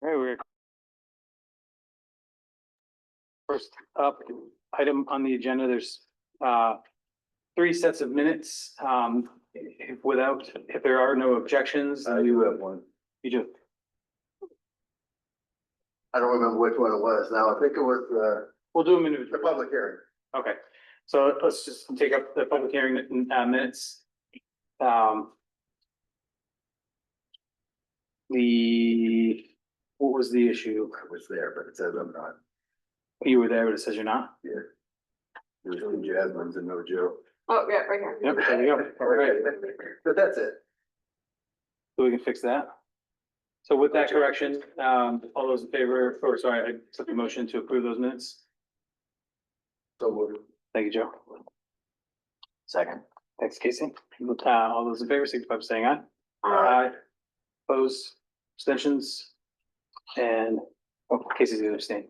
All right, first up, item on the agenda, there's three sets of minutes. If there are no objections. You have one. You do. I don't remember which one it was. Now, I think it was We'll do them in the public hearing. Okay, so let's just take up the public hearing minutes. What was the issue? I was there, but it says I'm not. You were there, but it says you're not? Yeah. There's two Jasmines and no Joe. Oh, yeah, right here. Yep, there we go. All right, But that's it. so we can fix that. So with that correction, all those in favor, or sorry, I took the motion to approve those minutes. So moved. Thank you, Joe. Second. Thanks, Casey. All those in favor, signify by saying aye. Aye. Opposed, abstentions, and Casey's gonna abstain.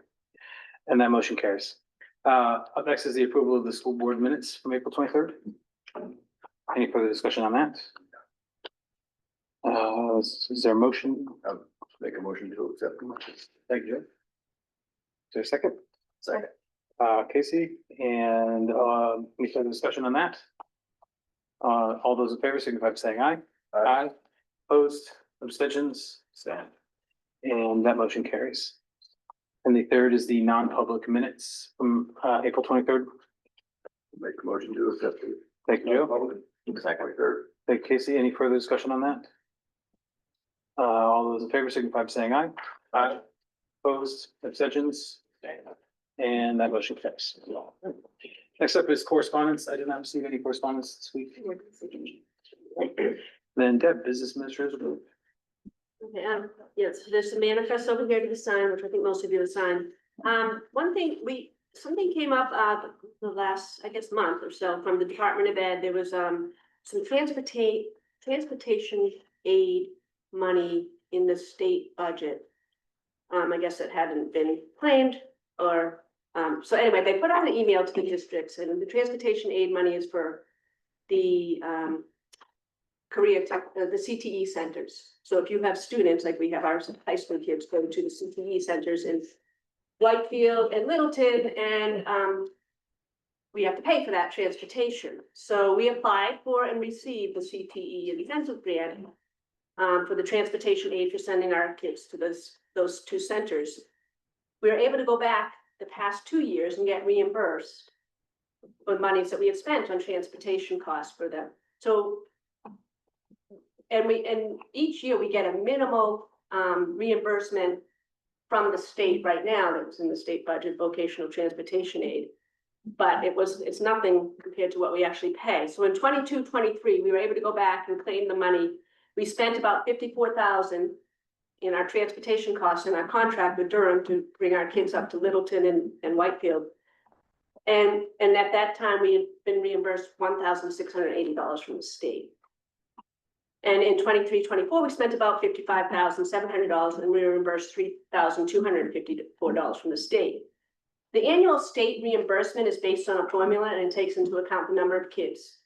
And that motion carries. Up next is the approval of the school board minutes from April 23rd. Any further discussion on that? Is there a motion? I'll make a motion to accept them. Thank you, Joe. Is there a second? Second. Casey, and any further discussion on that? All those in favor signify by saying aye. Aye. Opposed, abstentions, and that motion carries. And the third is the non-public minutes from April 23rd. Make a motion to accept it. Thank you, Joe. Second, third. Thank you, Casey. Any further discussion on that? All those in favor signify by saying aye. Aye. Opposed, abstentions, and that motion carries. Next up is correspondence. I did not receive any correspondence this week. Then Deb, business administrator. Okay, yes, there's a manifest over here to be signed, which I think most of you have signed. One thing, something came up, the last, I guess, month or so from the Department of Ed. There was, some transportation aid money in the state budget. I guess it hadn't been claimed or, so anyway, they put out an email to the districts, and the transportation aid money is for the, the CTE centers. So if you have students, like we have our high school kids go to the CTE centers in Whitefield and Littleton, and we have to pay for that transportation. So we applied for and received the CTE incentive grant for the transportation aid for sending our kids to those two centers. We were able to go back the past 2 years and get reimbursed for monies that we had spent on transportation costs for them. So and each year we get a minimal reimbursement from the state right now that's in the state budget, vocational transportation aid. But it's nothing compared to what we actually pay. So in 22-23, we were able to go back and claim the money. We spent about $54,000 in our transportation costs in our contract with Durham to bring our kids up to Littleton and Whitefield. And at that time, we had been reimbursed $1,680 from the state. And in 23-24, we spent about $55,700 and we were reimbursed $3,254 from the state. The annual state reimbursement is based on a formula, and it takes into account the number of kids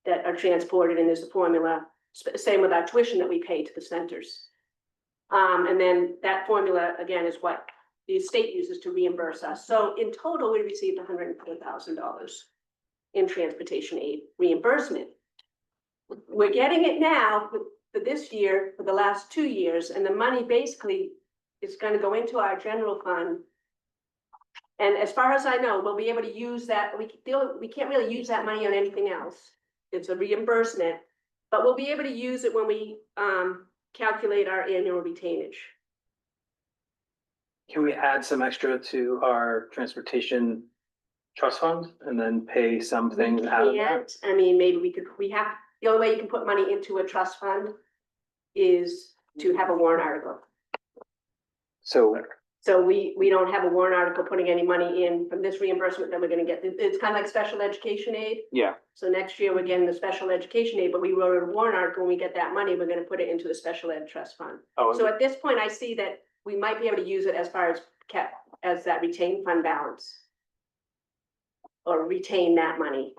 that are transported, and there's a formula, same with our tuition that we pay to the centers. And then that formula, again, is what the state uses to reimburse us. So in total, we received $104,000 in transportation aid reimbursement. We're getting it now for this year, for the last 2 years, and the money basically is going to go into our general fund. And as far as I know, we'll be able to use that. We can't really use that money on anything else. It's a reimbursement, but we'll be able to use it when we calculate our annual retainage. Can we add some extra to our transportation trust fund and then pay some things out of that? I mean, maybe the only way you can put money into a trust fund is to have a warrant article. So we don't have a warrant article putting any money in from this reimbursement that we're gonna get. It's kind of like special education aid. Yeah. So next year we're getting the special education aid, but we wrote a warrant article. When we get that money, we're gonna put it into the special ed trust fund. Oh, So at this point, I see that we might be able to use it as far as that retained fund balance. Or retain that money,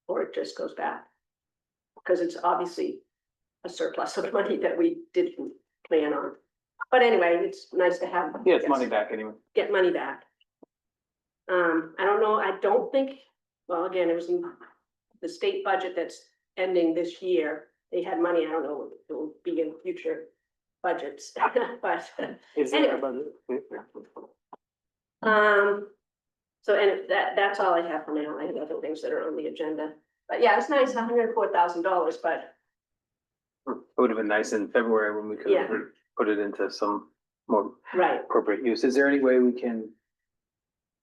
or it just goes back. Because it's obviously a surplus of money that we didn't plan on. But anyway, it's nice to have. Yeah, it's money back anyway. Get money back. I don't know, I don't think, well, again, it was in the state budget that's ending this year. They had money, I don't know, if it will be in future budgets, but, Is Anyway. it about it? so, and that's all I have for now. I have other things that are on the agenda. But yeah, it's nice, $104,000, but It would have been nice in February when we could have Yeah. put it into some more right. appropriate use. Is there any way we can?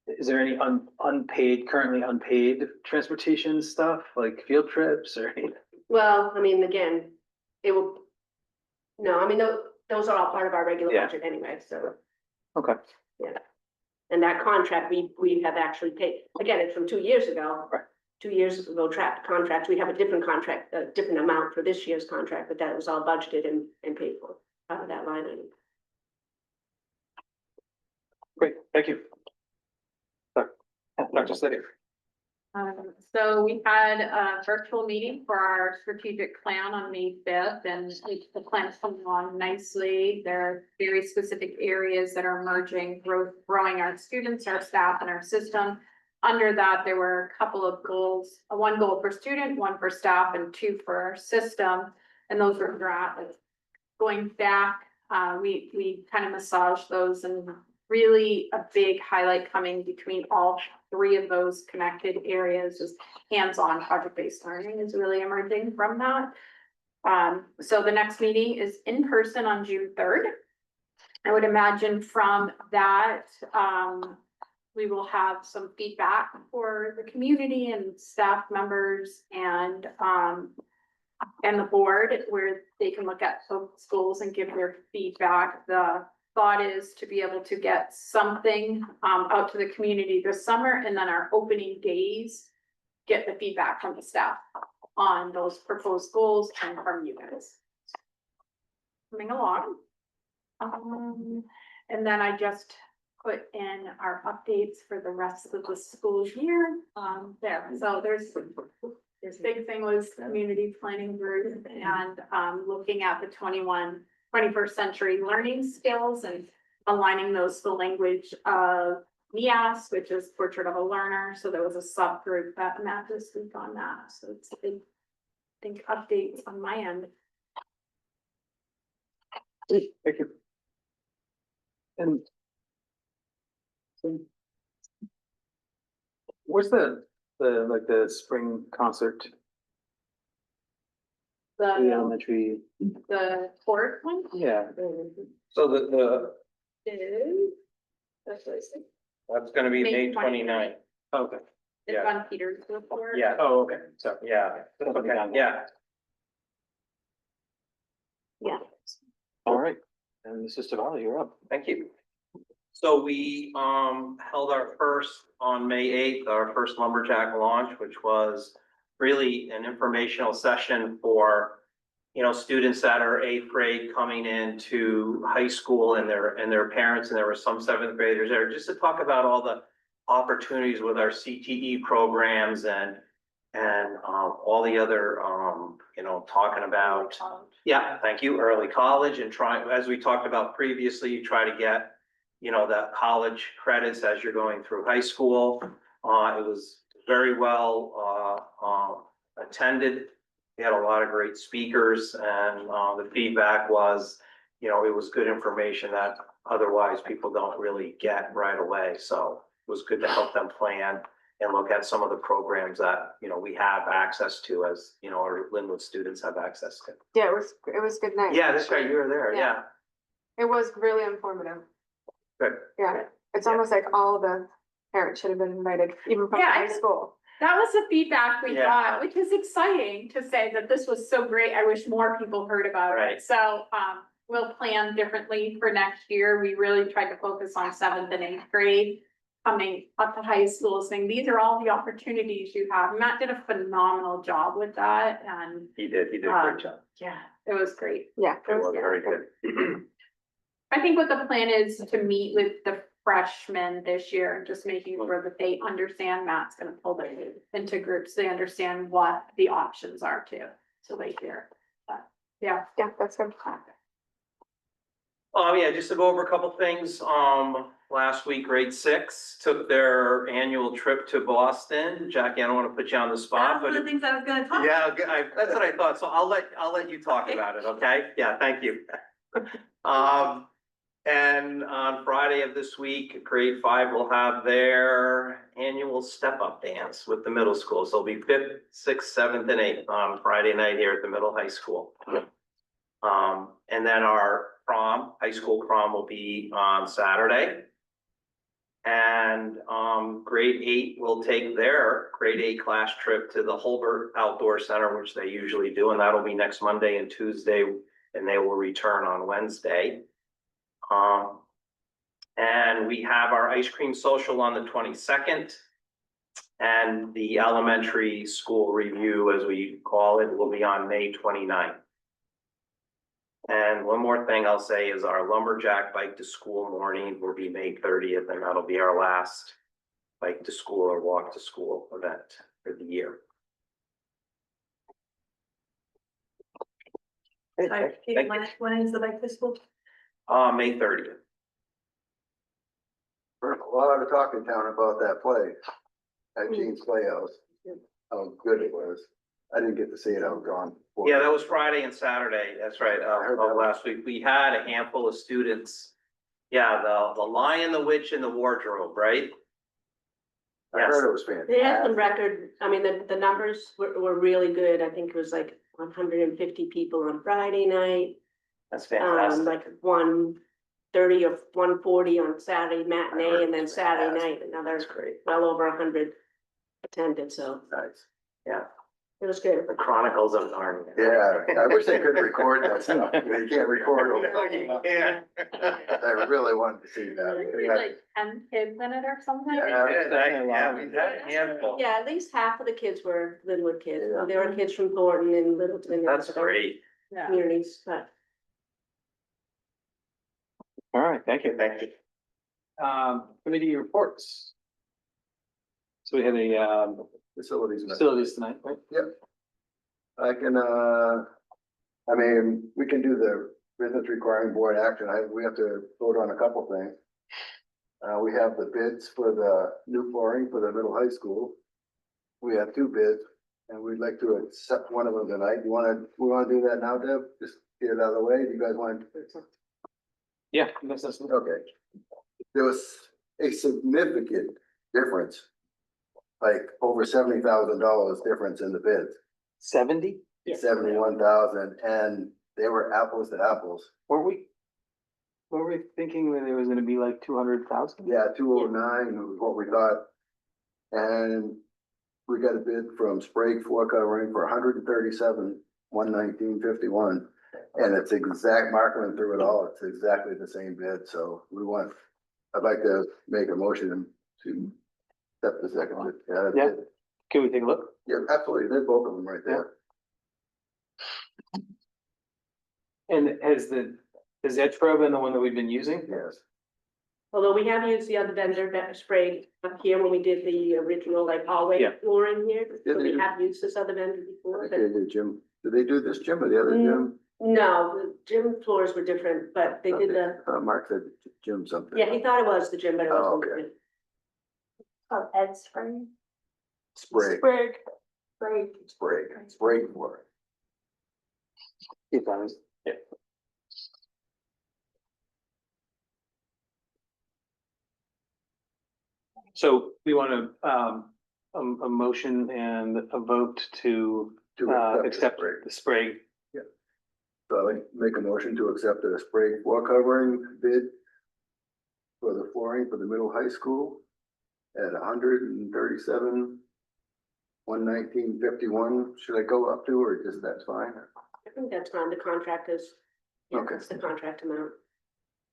Is there any unpaid, currently unpaid transportation stuff, like field trips or anything? Well, I mean, again, it will, no, I mean, those are all part of our regular Yeah. budget anyway, so. Okay, And that contract, we have actually paid, again, it's from 2 years ago. Right. 2 years ago, contract, we have a different contract, a different amount for this year's contract, but that was all budgeted and paid for out of that line item. great, thank you. Dr. Slater. So we had a virtual meeting for our strategic plan on May 5th, and the plan is coming along nicely. There are very specific areas that are emerging, growing our students, our staff, and our system. Under that, there were a couple of goals, one goal per student, one for staff, and 2 for our system. And those were going back, we kind of massaged those, and really a big highlight coming between all 3 of those connected areas is hands-on project-based learning is really emerging from that. So the next meeting is in person on June 3rd. I would imagine from that, we will have some feedback for the community and staff members and the board, where they can look at schools and give their feedback. The thought is to be able to get something out to the community this summer, and then our opening days, get the feedback from the staff on those proposed goals and from you guys. Moving along. And then I just put in our updates for the rest of the school year there. So there's big thing was community planning group and looking at the 21st century learning skills and aligning those to the language of NEAS, which is Portrait of a Learner. So there was a subgroup that met this week on that. So it's a big, I think, updates on my end. Thank you. And so, where's the spring concert? The The, elementary, the court one yeah. So the, is, that's what I said. that's gonna be May May 29th. Okay. It's Yeah. on Peter's report. Yeah, Oh, okay, sorry. yeah, okay, yeah. Yeah. All right, and Mr. Valley, you're up. Thank you. So we held our first on May 8th, our first lumberjack launch, which was really an informational session for, you know, students that are 8th grade coming into high school and their parents, and there were some 7th graders there, just to talk about all the opportunities with our CTE programs and all the other you know, talking about, yeah, thank you, early college, and trying, as we talked about previously, you try to get, you know, the college credits as you're going through high school. It was very well attended. We had a lot of great speakers, and the feedback was, you know, it was good information that otherwise people don't really get right away. So it was good to help them plan and look at some of the programs that, you know, we have access to, as, you know, our Lin-Wood students have access to. Yeah, it was good night. Yeah, that's right, you were there, yeah. It was really informative. Good. Yeah, it's Yeah. almost like all the parents should have been invited, even from Yeah, high school. That was the feedback we Yeah. got, which is exciting to say that this was so great. I wish more people heard about Right. it. So, we'll plan differently for next year. We really tried to focus on 7th and 8th grade. Coming up to high school, saying these are all the opportunities you have. Matt did a phenomenal job with that, and He did a great job. yeah, it was great. Yeah. It was very good. I think what the plan is to meet with the freshmen this year and just making sure that they understand Matt's gonna pull them into groups. They understand what the options are too, so they hear. But yeah, Yeah, that's good. Yeah, just to go over a couple things, last week, grade 6 took their annual trip to Boston. Jackie, I don't wanna put you on the spot, That's but one of the things I was gonna talk. yeah, that's what I thought, so I'll let you talk about it, okay? Yeah, thank you. And on Friday of this week, grade 5 will have their annual step-up dance with the middle school. So it'll be 5th, 6th, 7th, and 8th on Friday night here at the middle high school. And then our prom, high school prom will be on Saturday. And grade 8 will take their grade 8 class trip to the Holbert Outdoor Center, which they usually do, and that'll be next Monday and Tuesday, and they will return on Wednesday. And we have our ice cream social on the 22nd. And the elementary school review, as we call it, will be on May 29th. And one more thing I'll say is our lumberjack bike to school morning will be May 30th, and that'll be our last bike to school or walk to school event for the year. Sorry, Katie, when is the bike festival? May 30th. Heard a lot of talk in town about that play at Gene's Playhouse, how good it was. I didn't get to see it, I was gone. Yeah, that was Friday and Saturday. That's right. heard Of that. last week. We had a handful of students. Yeah, the Lion, the Witch, and the Wardrobe, right? I heard it was fantastic. They had some record, I mean, the numbers were really good. I think it was like 150 people on Friday night. That's fantastic. Like 130 or 140 on Saturday matinee, and then It's Saturday fantastic. night, another That's great. well over 100 attended, so Nice. Yeah. it was good. The Chronicles of Narnia. Yeah, I wish they could record that stuff. They can't record No, it. you can't. I really wanted to see There's that. like 10 kids in it or something. Yeah. Yeah, we had a handful. Yeah, at least half of the kids were Lin-Wood kids. Yeah. There were kids from Thornton and Littleton. and That's other great. Yeah. Communities, but All right, thank you. Thank you. Committee reports. So we had a Facilities. facilities tonight, right? I can, I mean, we can do the business requiring board action. We have to vote on a couple things. We have the bids for the new flooring for the middle high school. We have 2 bids, and we'd like to accept one of them tonight. We wanna do that now, Deb? Just get it out of the way. Do you guys want? Yeah. Makes sense. Okay. There was a significant difference, like over $70,000 difference in the bids. 70? Yeah. 71,000, and they were apples to apples. Were we thinking that it was gonna be like 200,000? Yeah, 209 was what we thought. And we got a bid from Sprague Floor Covering for 137, 119.51. And it's exact, marking through it all, it's exactly the same bid, so I'd like to make a motion to accept the second bid. Yeah, that's Yeah. it. Can we take a look? Yeah, absolutely, there's both of them right there. And has Edge Pro been the one that we've been using? Yes, although we have used the other vendor that sprayed up here when we did the original like hallway Yeah. flooring here. Yeah, So they we do. have used this other vendor I before, think but they did, Jim. Did they do this gym or the other gym? no, the gym floors were different, but they did the, Mark said Jim something. yeah, he thought it was the gym, but it Oh, wasn't. okay. Oh, Ed Spring. Sprague, Sprague. Sprague Floor. Yeah. So we want a motion and a vote to accept the Sprague. So I make a motion to accept the Sprague floor covering bid for the flooring for the middle high school at 137, 119.51. Should I go up to, or just that's fine? I think that's fine, the contract is, yeah, Okay. that's the contract amount.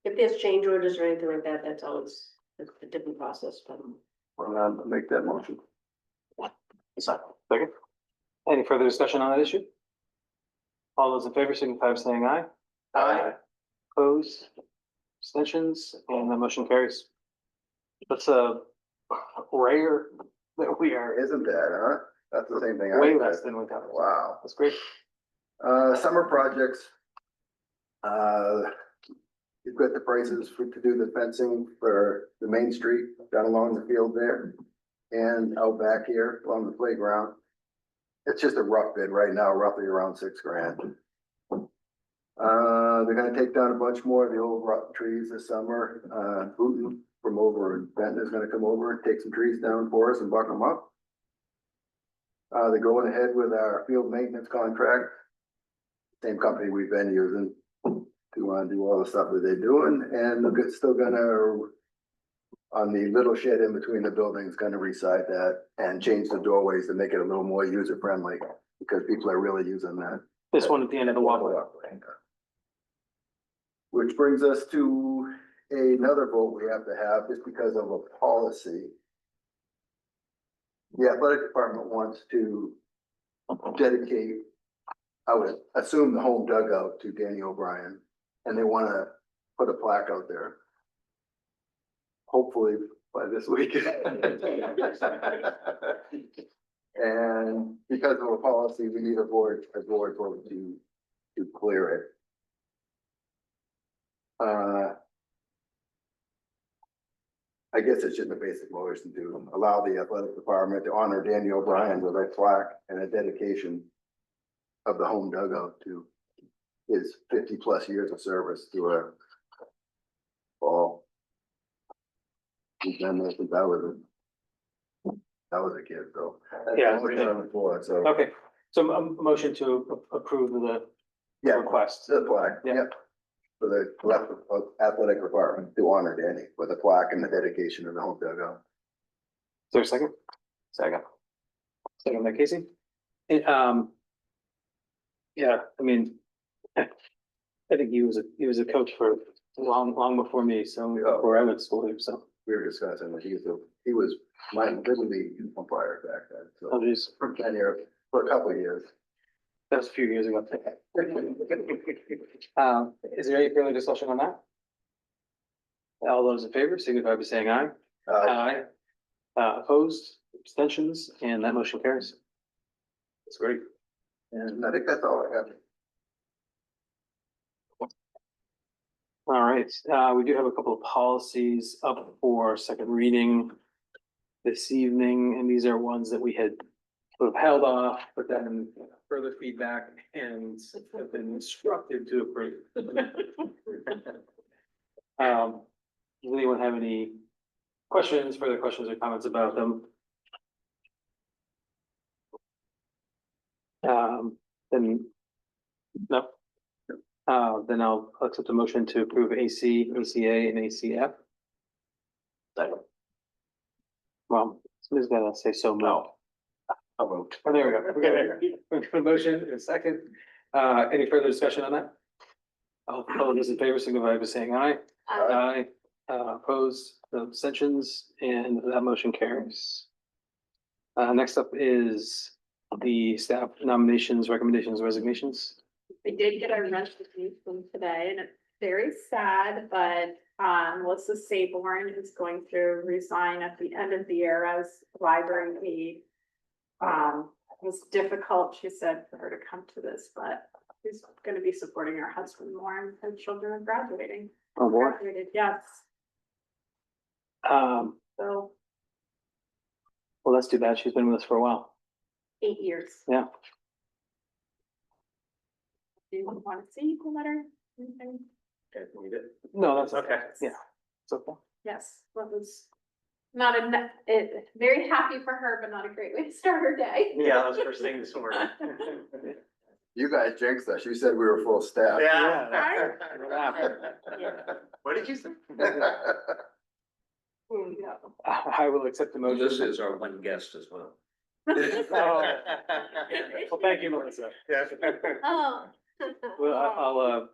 If there's change orders or anything like that, that's always a different process, but. Well, I'll make that motion. Second. Any further discussion on that issue? All those in favor signify by saying aye. Aye. Opposed, abstentions, and the motion carries. That's a rare that we are Isn't that, huh? That's the same thing. I way said. less than we thought. Wow. That's great. Summer projects. you've got the prices to do the fencing for the main street down along the field there. And out back here along the playground. It's just a rough bid right now, roughly around $6,000. They're gonna take down a bunch more of the old rock trees this summer. Booton from over in Benton is gonna come over and take some trees down for us and buck them up. They're going ahead with our field maintenance contract. Same company we've been using to do all the stuff that they're doing, and they're still gonna, on the little shed in between the buildings, gonna reside that and change the doorways to make it a little more user friendly, because people are really using that. This one at the end of the walkway. Which brings us to another vote we have to have just because of a policy. The athletic department wants to dedicate, I would assume, the home dugout to Danny O'Brien, and they wanna put a plaque out there. Hopefully by this weekend. And because of a policy, we need a board vote to clear it. I guess it's just a basic motion to allow the athletic department to honor Danny O'Brien with a plaque and a dedication of the home dugout to his 50+ years of service to a ball. He's been there since I was a kid, so. Yeah. Motion on the floor, so. Okay, so a motion to approve the Yeah, request. the plaque, Yeah. yep. For the athletic department to honor Danny with a plaque and the dedication of the home dugout. Is there a second? Second. Second by Casey. Yeah, I mean, I think he was a coach for long before me, so Yeah. before I went to school here, so. We were discussing that he was my little league umpire back then, Oh, so geez, for a couple of years. that was a few years ago. Is there any further discussion on that? All those in favor signify by saying aye. Aye. Opposed, abstentions, and that motion carries. That's great. And I think that's all I have. All right, we do have a couple of policies up for second reading this evening, and these are ones that we had sort of held off, but then further feedback and have been instructed to approve. Does anyone have any further questions or comments about them? Then, no. Then I'll accept a motion to approve AC, ACA, and ACF. Well, somebody's gotta say so moved. I'll vote. Oh, there we go. Okay, we have a motion in a second. Any further discussion on that? All those in favor signify by saying aye. Aye. Opposed, abstentions, and that motion carries. Next up is the staff nominations, recommendations, resignations. We did get our resignation today, and it's very sad, but Melissa Saborn is going to resign at the end of the year as library aide. It was difficult, she said, for her to come to this, but she's gonna be supporting her husband more, and her children are graduating. Oh, boy. Graduated, yes, so Well, that's too bad. She's been with us for a while. 8 years. Yeah. Do you want to see the letter? Anything? No, that's Okay. Yeah, it's okay. Yes, that was not very happy for her, but not a great way to start her day. Yeah, that was first thing this morning. You guys jinxed us. You said we were full staff. Yeah. Yeah. What did you say? I will accept the motion. This is our one guest as well. Oh. Well, thank you, Melissa. Oh. Well, I'll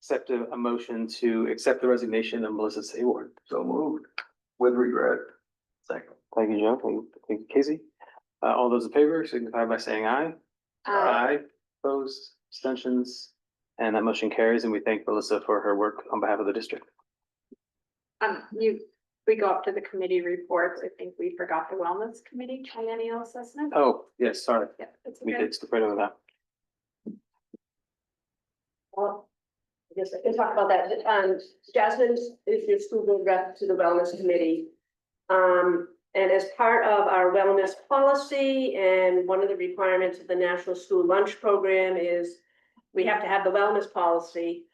accept a motion to accept the resignation of Melissa Sayward. So moved, with regret. Second. Thank you, Joe. Thank you, Casey. All those in favor signify by saying aye. Aye. Opposed, abstentions, and that motion carries, and we thank Melissa for her work on behalf of the district. We go up to the committee reports. I think we forgot the wellness committee triennial assessment. Oh, yes, sorry. Yeah, it's We okay. did skip right over that. Well, Yes, I can talk about that. Jasmine is your school board rep to the wellness committee. And as part of our wellness policy, and one of the requirements of the National School Lunch Program is we have to have the wellness policy.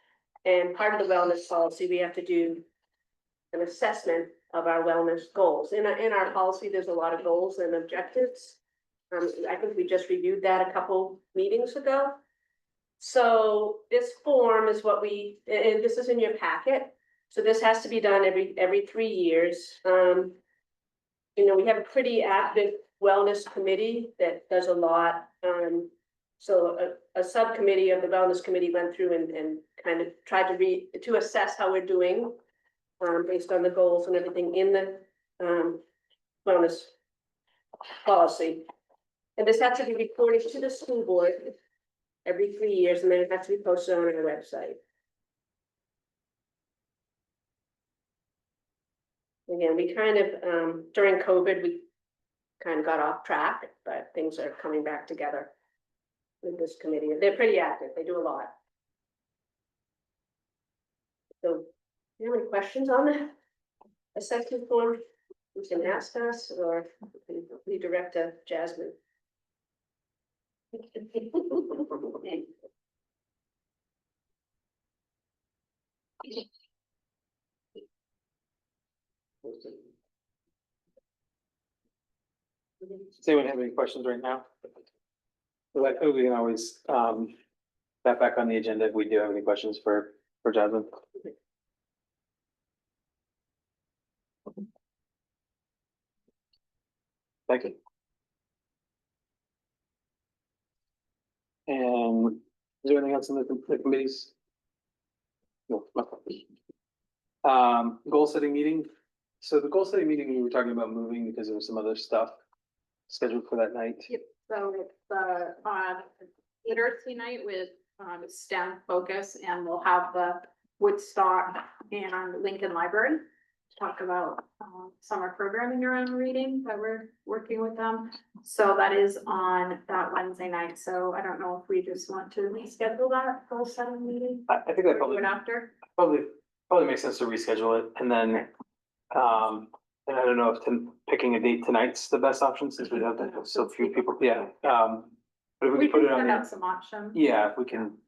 And part of the wellness policy, we have to do an assessment of our wellness goals. In our policy, there's a lot of goals and objectives. I think we just reviewed that a couple meetings ago. So this form is what and this is in your packet. So this has to be done every 3 years. You know, we have a pretty active wellness committee that does a lot. So a subcommittee of the wellness committee went through and kind of tried to assess how we're doing. Based on the goals and everything in the wellness policy. And this has to be reported to the school board every 3 years, and then it has to be posted on our website. Again, we kind of, during COVID, we kind of got off track, but things are coming back together with this committee. They're pretty active. They do a lot. So, do you have any questions on the assessment form? You can ask us or redirect to Jasmine. Does anyone have any questions right now? Like, we can always, that back on the agenda if we do have any questions for Jasmine. Thank you. And is there anything else in the committees? No. Goal setting meeting. So the goal setting meeting, we were talking about moving because there was some other stuff scheduled for that night. Yep, so it's literacy night with STEM focus, and we'll have the Woodstock and Lincoln Library to talk about summer programming around reading that we're working with them. So that is on that Wednesday night. So I don't know if we just want to reschedule that goal setting meeting. I think that Or do it after. probably makes sense to reschedule it, and then, and I don't know if picking a date tonight's the best option since we have so few people, yeah. But if we We can put can it on send out the, some options. yeah, if we can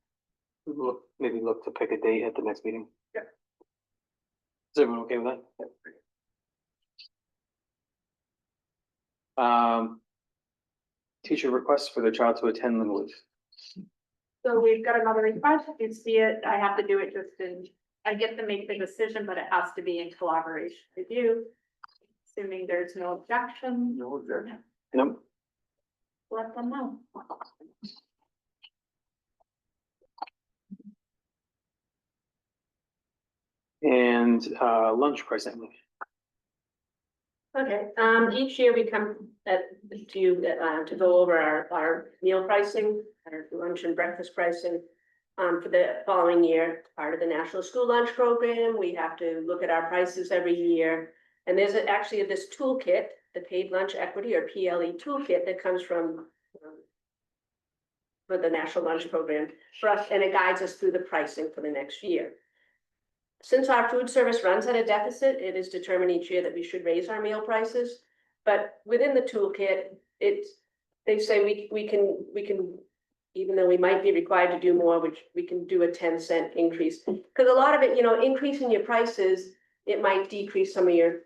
maybe look to pick a date at the next meeting. Yep. Is everyone okay with that? Teacher requests for their child to attend Lin-Wood. So we've got another request. You see it. I have to do it just I get to make the decision, but it has to be in collaboration with you. Assuming there's no objection, No objection. Nope. let them know. And lunch pricing. Okay, each year we come to you to go over our meal pricing, our lunch and breakfast pricing. For the following year, part of the National School Lunch Program, we have to look at our prices every year. And there's actually this toolkit, the Paid Lunch Equity or PLE toolkit that comes from for the National Lunch Program for us, and it guides us through the pricing for the next year. Since our food service runs at a deficit, it is determined each year that we should raise our meal prices. But within the toolkit, they say we can, even though we might be required to do more, which we can do a 10-cent increase. Because a lot of it, you know, increasing your prices, it might decrease some of your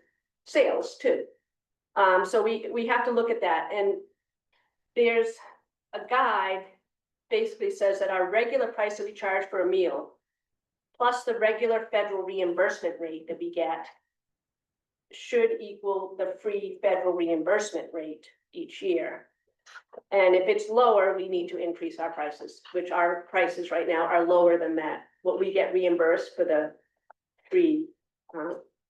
sales too. So we have to look at that. And there's a guide basically says that our regular price that we charge for a meal plus the regular federal reimbursement rate that we get should equal the free federal reimbursement rate each year. And if it's lower, we need to increase our prices, which our prices right now are lower than that. What we get reimbursed for the free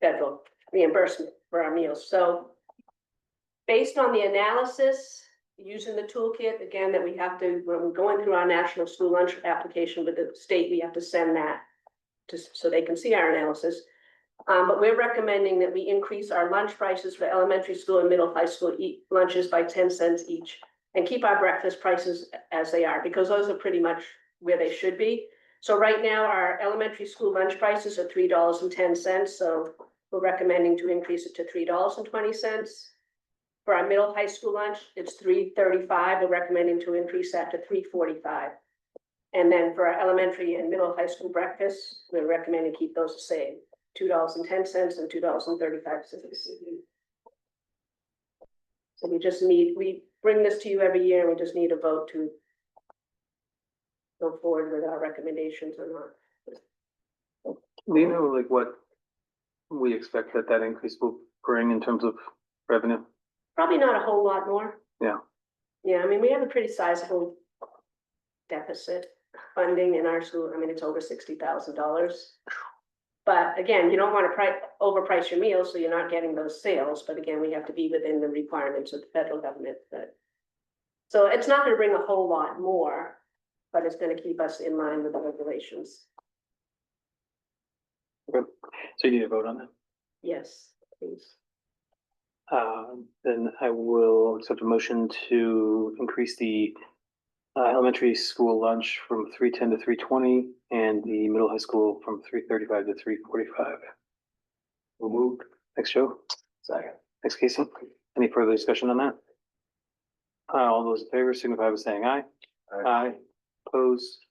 federal reimbursement for our meals. So based on the analysis, using the toolkit, again, that we have to, when we're going through our national school lunch application with the state, we have to send that so they can see our analysis. But we're recommending that we increase our lunch prices for elementary school and middle high school lunches by 10 cents each and keep our breakfast prices as they are, because those are pretty much where they should be. So right now, our elementary school lunch prices are $3.10, so we're recommending to increase it to $3.20. For our middle high school lunch, it's $3.35, we're recommending to increase that to $3.45. And then for our elementary and middle high school breakfast, we're recommending keep those the same, $2.10 and $2.35. So we bring this to you every year, and we just need a vote to go forward with our recommendations or not. Do you know like what we expect that increase will bring in terms of revenue? Probably not a whole lot more. Yeah. Yeah, I mean, we have a pretty sizable deficit funding in our school. I mean, it's over $60,000. But again, you don't want to overprice your meals, so you're not getting those sales. But again, we have to be within the requirements of the federal government. So it's not going to bring a whole lot more, but it's going to keep us in line with the regulations. So you need a vote on that? Yes, please. Then I will accept a motion to increase the elementary school lunch from $3.10 to $3.20 and the middle high school from $3.35 to $3.45. We'll move. Thanks, Joe. Second. Thanks, Casey. Any further discussion on that? All those in favor signify by saying aye. Aye. Opposed,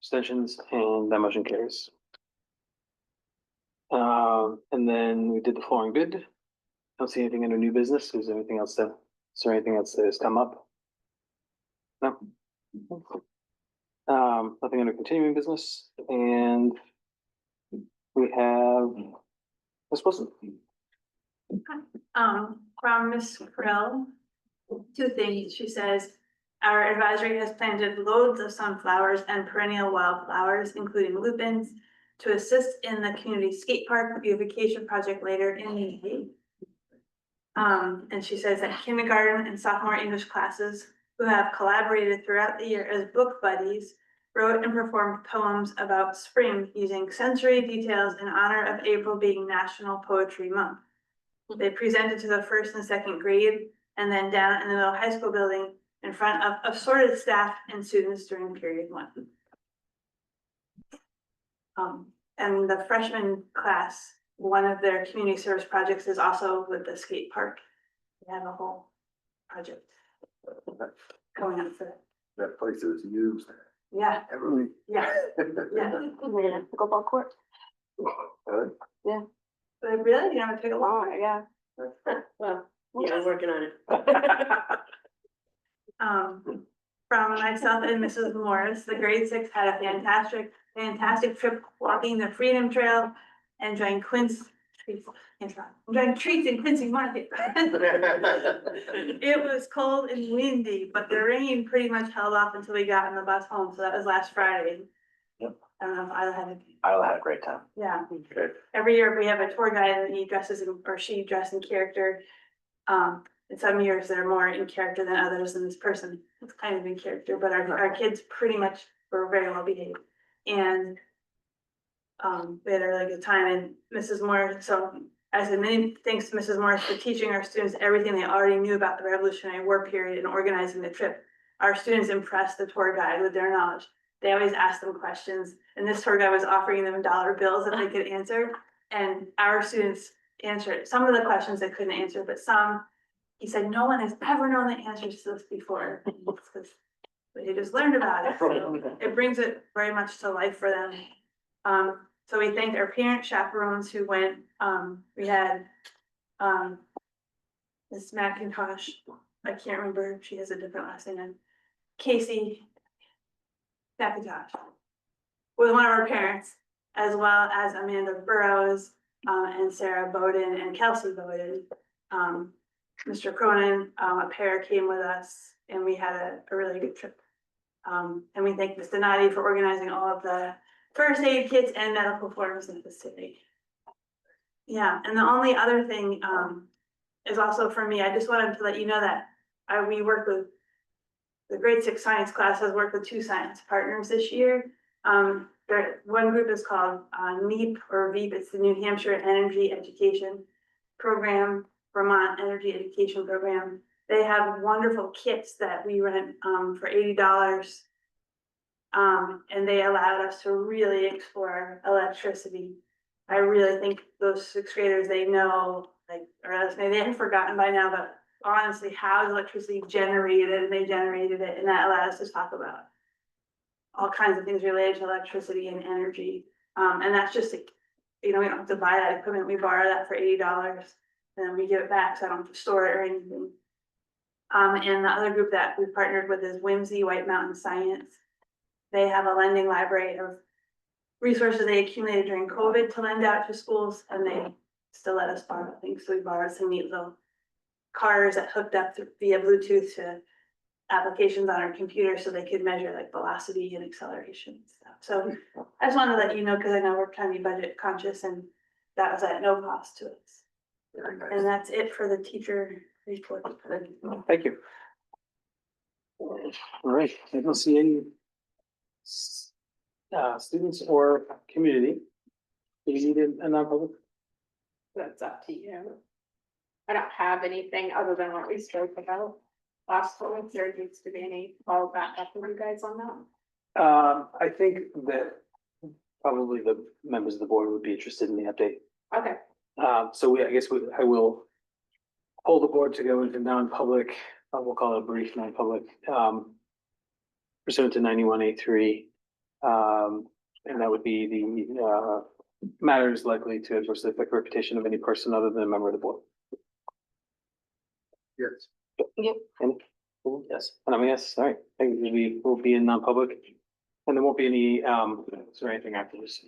abstentions, and that motion carries. And then we did the flooring bid. Don't see anything under new business. Is there anything else that has come up? No. Nothing under continuing business, and we have Ms. Wilson. From Ms. Krill, two things. She says, our advisory has planted loads of sunflowers and perennial wildflowers, including lupins, to assist in the community skate park beautification project later in May. And she says that kindergarten and sophomore English classes who have collaborated throughout the year as book buddies wrote and performed poems about spring using sensory details in honor of April being National Poetry Month. They presented to the first and second grade and then down in the middle high school building in front of assorted staff and students during period 1. And the freshman class, one of their community service projects is also with the skate park. They have a whole project coming up for that. That place is used Yeah, heavily. yeah, yeah. We're gonna pickleball court. Really? But really, you know, take a long. Yeah. Well, yeah, we're working on it. From myself and Mrs. Morris, the grade 6 had a fantastic trip walking the Freedom Trail, enjoying treats in Quincy Market. It was cold and windy, but the rain pretty much held off until we got on the bus home, so that was last Friday. Yep. Isla I had a great time. yeah. Okay. Every year we have a tour guide and he dresses or she dressed in character. In some years they're more in character than others, and this person is kind of in character, but our kids pretty much were very well behaved. And we had a really good time, and Mrs. Morris, so I said many thanks to Mrs. Morris for teaching our students everything they already knew about the Revolutionary War period and organizing the trip. Our students impressed the tour guide with their knowledge. They always asked them questions, and this tour guide was offering them dollar bills that they could answer. And our students answered some of the questions they couldn't answer, but some, he said, no one has ever known the answers to this before. Because they just learned about it. So it brings it very much to life for them. So we thanked our parent chaperones who went. We had Miss McIntosh, I can't remember, she has a different last name, Casey McIntosh was one of our parents, as well as Amanda Burrows, and Sarah Bowden and Kelsey Bowden. Mr. Cronin, a pair came with us, and we had a really good trip. And we thank Ms. Donati for organizing all of the first aid kits and medical forms in the city. Yeah, and the only other thing is also for me, I just wanted to let you know that we work with the grade 6 science class has worked with 2 science partners this year. One group is called NEEP or VEEP, it's the New Hampshire Energy Education Program, Vermont Energy Education Program. They have wonderful kits that we rent for $80 And they allowed us to really explore electricity. I really think those sixth graders, they know, like, or else maybe they have forgotten by now, but honestly, how is electricity generated, and they generated it, and that allowed us to talk about all kinds of things related to electricity and energy. And that's just, like, you know, we don't have to buy that equipment, we borrow that for $80, and then we give it back, so I don't have to store it or anything. And the other group that we partnered with is Whimsy White Mountain Science. They have a lending library of resources they accumulated during COVID to lend out to schools, and they still let us borrow things. So we borrowed some neat little cars that hooked up via Bluetooth to applications on our computer so they could measure like velocity and acceleration and stuff. So I just wanted to let you know, because I know we're trying to be budget conscious, and that was at no cost to us. Very nice. And that's it for the teacher report. Thank you. All right, I don't see any students or community. Do you need a non-public? That's up to you. I don't have anything other than what we spoke about last time. If there needs to be any follow back up with you guys on that. I think that probably the members of the board would be interested in the update. Okay, So I will hold the board to go into non-public, we'll call it a brief non-public, pursuant to 91A3. And that would be the, matters likely to adversely affect the reputation of any person other than a member of the board. Yes. Any? Yes, and I'm a yes, all right, I think we'll be in non-public. And there won't be any, is there anything after this?